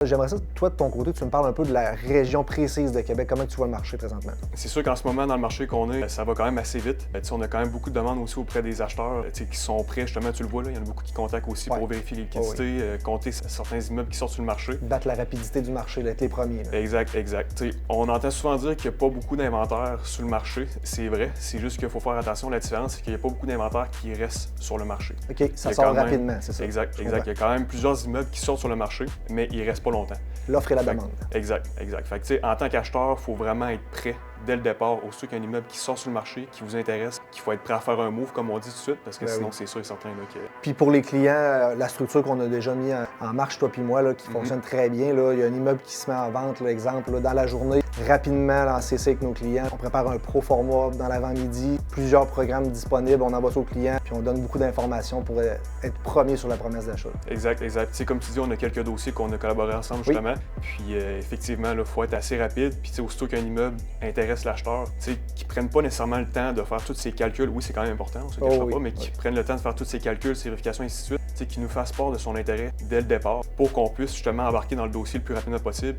J'aimerais ça, toi, de ton côté, tu me parles un peu de la région précise de Québec. Comment tu vois le marché présentement? C'est sûr qu'en ce moment, dans le marché qu'on est, ça va quand même assez vite. On a quand même beaucoup de demandes aussi auprès des acheteurs qui sont prêts, justement, tu le vois, là, il y en a beaucoup qui contactent aussi pour vérifier les liquidités, compter certains immeubles qui sortent sur le marché. Battre la rapidité du marché, d'être les premiers. Là. Exact. On entend souvent dire qu'il n'y a pas beaucoup d'inventaire sur le marché. C'est vrai, c'est juste qu'il faut faire attention. La différence, c'est qu'il n'y a pas beaucoup d'inventaire qui reste sur le marché. OK, ça sort rapidement, c'est ça? Exact. Il y a quand même plusieurs immeubles qui sortent sur le marché, mais ils ne restent pas longtemps. L'offre et la demande. Exact. Fait que, en tant qu'acheteur, il faut vraiment être prêt dès le départ, aussitôt qu'il y a un immeuble qui sort sur le marché, qui vous intéresse, qu'il faut être prêt à faire un move, comme on dit tout de suite, parce que sinon, c'est sûr et certain là, que... Puis pour les clients, la structure qu'on a déjà mis en marche, toi puis moi, là, qui fonctionne très bien, là, il y a un immeuble qui se met en vente, là, exemple, là, dans la journée, rapidement en CC avec nos clients. On prépare un pro format dans l'avant-midi, plusieurs programmes disponibles, on envoie ça aux clients, puis on donne beaucoup d'informations pour être premier sur la promesse d'achat. Exact. Comme tu dis, on a quelques dossiers qu'on a collaboré ensemble, justement. Puis effectivement, il faut être assez rapide. Puis aussitôt qu'un immeuble intéresse l'acheteur, qu'ils ne prennent pas nécessairement le temps de faire tous ces calculs. Oui, c'est quand même important, on ne se cachera pas, mais qu'ils prennent le temps de faire tous ces calculs, ces vérifications, et ainsi de suite, qu'ils nous fassent part de son intérêt dès le départ pour qu'on puisse justement embarquer dans le dossier le plus rapidement possible